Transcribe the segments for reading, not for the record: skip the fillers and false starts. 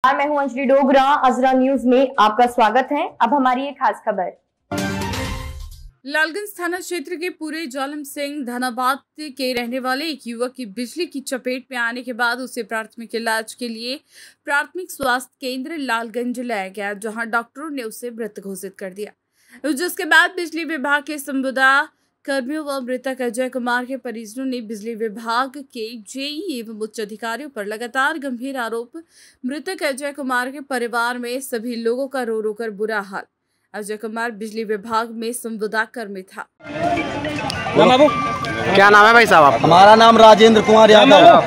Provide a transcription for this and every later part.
मैं हूं अंजलि डोगरा। अजरा न्यूज में आपका स्वागत है। अब हमारी एक खास खबर। लालगंज थाना क्षेत्र के पूरे जालम सिंह धनाबाद के रहने वाले एक युवक की बिजली की चपेट में आने के बाद उसे प्राथमिक इलाज के लिए प्राथमिक स्वास्थ्य केंद्र लालगंज लाया गया, जहां डॉक्टरों ने उसे मृत घोषित कर दिया। जिसके बाद बिजली विभाग के संविदा कर्मियों व मृतक अजय कुमार के परिजनों ने बिजली विभाग के जेई एवं उच्च अधिकारियों पर लगातार गंभीर आरोप। मृतक अजय कुमार के परिवार में सभी लोगों का रो रो कर बुरा हाल। अजय कुमार बिजली विभाग में संविदा कर्मी था। क्या नाम है भाई साहब आप? हमारा नाम राजेंद्र कुमार यादव।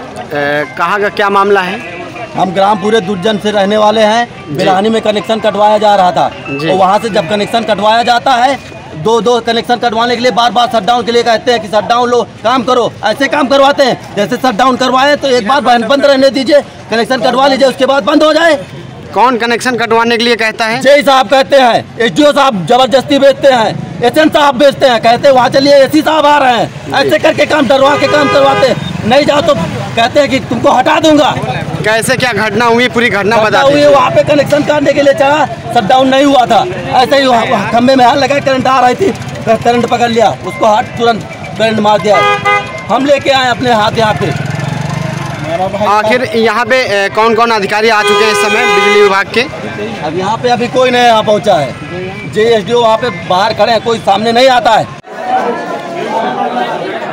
कहाँ का क्या मामला है? हम ग्राम पूरे दुर्जन से रहने वाले हैं। बिलानी में कनेक्शन कटवाया जा रहा था और वहाँ से जब कनेक्शन कटवाया जाता है दो कनेक्शन कटवाने के लिए बार बार शटडाउन के लिए कहते हैं कि शटडाउन लो, काम करो। ऐसे काम करवाते हैं जैसे शटडाउन करवाए तो एक बार बंद रहने दीजिए, कनेक्शन कटवा लीजिए, उसके बाद बंद हो जाए। कौन कनेक्शन कटवाने के लिए कहता है? जेई साहब कहते हैं, एसडीओ साहब जबरदस्ती बेचते हैं, एसएन साहब बेचते हैं, कहते हैं वहाँ चलिए एसी साहब आ रहे हैं। ऐसे करके काम डरवा के काम करवाते, नहीं जाओ तो कहते हैं कि तुमको हटा दूंगा। कैसे क्या घटना हुई, पूरी घटना बता दीजिए। वहाँ पे कनेक्शन करने के लिए चला, शटडाउन नहीं हुआ था। ऐसे ही खंबे में हाथ लगा, करंट आ रही थी, करंट पकड़ लिया, उसको हाथ तुरंत करंट मार दिया। हम लेके आए अपने हाथ यहाँ पे। आखिर यहाँ पे कौन कौन अधिकारी आ चुके हैं इस समय बिजली विभाग के? अब यहाँ पे अभी कोई नहीं यहाँ पहुँचा है। जेएसडीओ वहाँ पे बाहर खड़े हैं, कोई सामने नहीं आता है।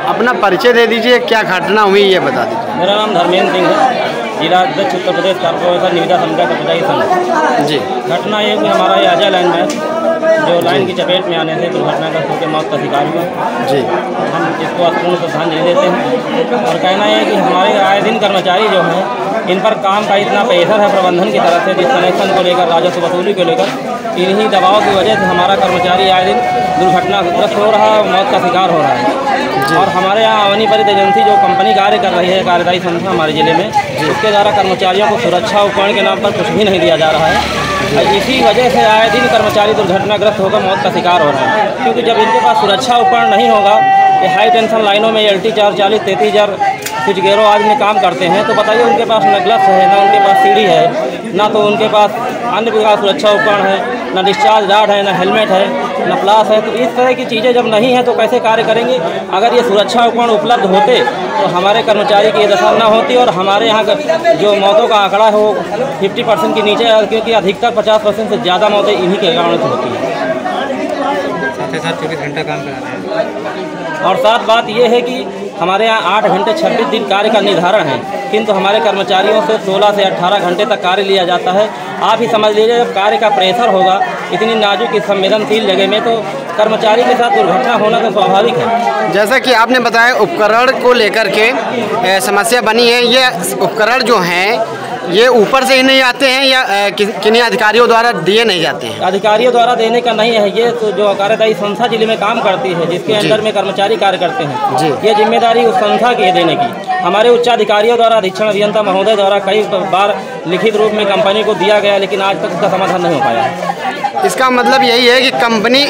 अपना परिचय दे दीजिए, क्या घटना हुई ये बता दीजिए। मेरा नाम धर्मेंद्र सिंह है, जिला अध्यक्ष उत्तर प्रदेश कॉर्पोरेशन निविदा समिति कर्मचारी संघ। जी, घटना ये कि हमारा ये अजय लाइन में जो लाइन की चपेट में आने से दुर्घटनाग्रस्त होकर मौत का शिकार हुआ। जी, हम इसको पूर्ण श्रद्धांजलि देते हैं और कहना है कि हमारे आए दिन कर्मचारी जो हैं इन पर काम का इतना प्रेशर है प्रबंधन की तरफ से, जिस कनेक्शन को लेकर, राजस्व वसूली को लेकर, इन्हीं दबाव की वजह से हमारा कर्मचारी आए दिन दुर्घटनाग्रस्त हो रहा है, मौत का शिकार हो रहा है। और हमारे यहाँ अवनी परित एजेंसी जो कंपनी कार्य कर रही है, कार्यदायी संस्था हमारे जिले में, उसके द्वारा कर्मचारियों को सुरक्षा उपकरण के नाम पर कुछ भी नहीं दिया जा रहा है। इसी वजह से आए दिन कर्मचारी दुर्घटनाग्रस्त होकर मौत का शिकार हो रहे हैं, क्योंकि जब इनके पास सुरक्षा उपकरण नहीं होगा, ये हाई टेंशन लाइनों में LT 440, 33,000 कुछ गेरो आदमी काम करते हैं, तो बताइए उनके पास न ग्लव्स है, ना उनके पास सीढ़ी है, ना तो उनके पास अन्य प्रकार सुरक्षा उपकरण है, ना डिस्चार्ज राड है, ना हेलमेट है, ना प्लास है। तो इस तरह की चीज़ें जब नहीं है तो कैसे कार्य करेंगे? अगर ये सुरक्षा उपकरण उपलब्ध होते तो हमारे कर्मचारी की ये दशा न होती और हमारे यहाँ का जो मौतों का आंकड़ा है वो 50% के नीचे है, क्योंकि अधिकतर 50% से ज़्यादा मौतें इन्हीं के कारण से होती हैं। साथ 24 घंटा काम करा रहे हैं। और साथ बात यह है कि हमारे यहाँ 8 घंटे 26 दिन कार्य का निर्धारण है, किंतु हमारे कर्मचारियों से 16 से 18 घंटे तक कार्य लिया जाता है। आप ही समझ लीजिए, जब कार्य का प्रेशर होगा इतनी नाजुक संवेदनशील जगह में, तो कर्मचारी के साथ दुर्घटना होना तो स्वाभाविक है। जैसा कि आपने बताया उपकरण को लेकर के समस्या बनी है, ये उपकरण जो हैं ये ऊपर से ही नहीं आते हैं या किन्हीं अधिकारियों द्वारा दिए नहीं जाते हैं? अधिकारियों द्वारा देने का नहीं है, ये तो जो कार्यदायी संस्था जिले में काम करती है, जिसके अंदर में कर्मचारी कार्य करते हैं, ये जिम्मेदारी उस संस्था की है देने की। हमारे उच्च अधिकारियों द्वारा, अधीक्षण अभियंता महोदय द्वारा कई बार लिखित रूप में कंपनी को दिया गया, लेकिन आज तक उसका समाधान नहीं हो पाया। इसका मतलब यही है कि कंपनी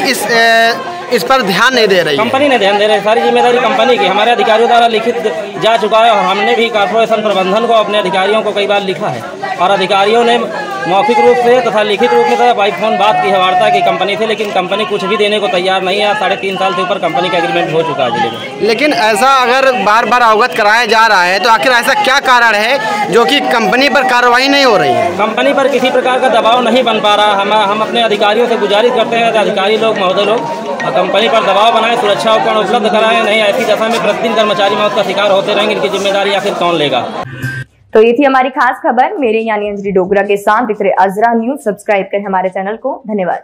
इस पर ध्यान नहीं दे रही। कंपनी ने ध्यान दे रही है, सारी जिम्मेदारी कंपनी की। हमारे अधिकारियों द्वारा लिखित जा चुका है और हमने भी कॉर्पोरेशन प्रबंधन को, अपने अधिकारियों को कई बार लिखा है और अधिकारियों ने मौखिक रूप से तथा लिखित रूप में तथा बाई फोन बात की है वार्ता की कंपनी से, लेकिन कंपनी कुछ भी देने को तैयार नहीं है। 3.5 साल से ऊपर कंपनी का एग्रीमेंट हो चुका है जिले में। लेकिन ऐसा अगर बार बार अवगत कराया जा रहा है तो आखिर ऐसा क्या कारण है जो कि कंपनी पर कार्रवाई नहीं हो रही है? कंपनी पर किसी प्रकार का दबाव नहीं बन पा रहा। हम अपने अधिकारियों से गुजारिश करते हैं, अधिकारी लोग, महोदय लोग, कंपनी पर दबाव बनाए, सुरक्षा उपकरण उपलब्ध कराएं। नहीं ऐसी दशा में प्रतिदिन कर्मचारी मौत का शिकार होते रहेंगे, इनकी जिम्मेदारी आखिर कौन लेगा? तो ये थी हमारी खास खबर। मेरे यानी अंजलि डोगरा के साथ दिख रहे अजरा न्यूज। सब्सक्राइब करें हमारे चैनल को। धन्यवाद।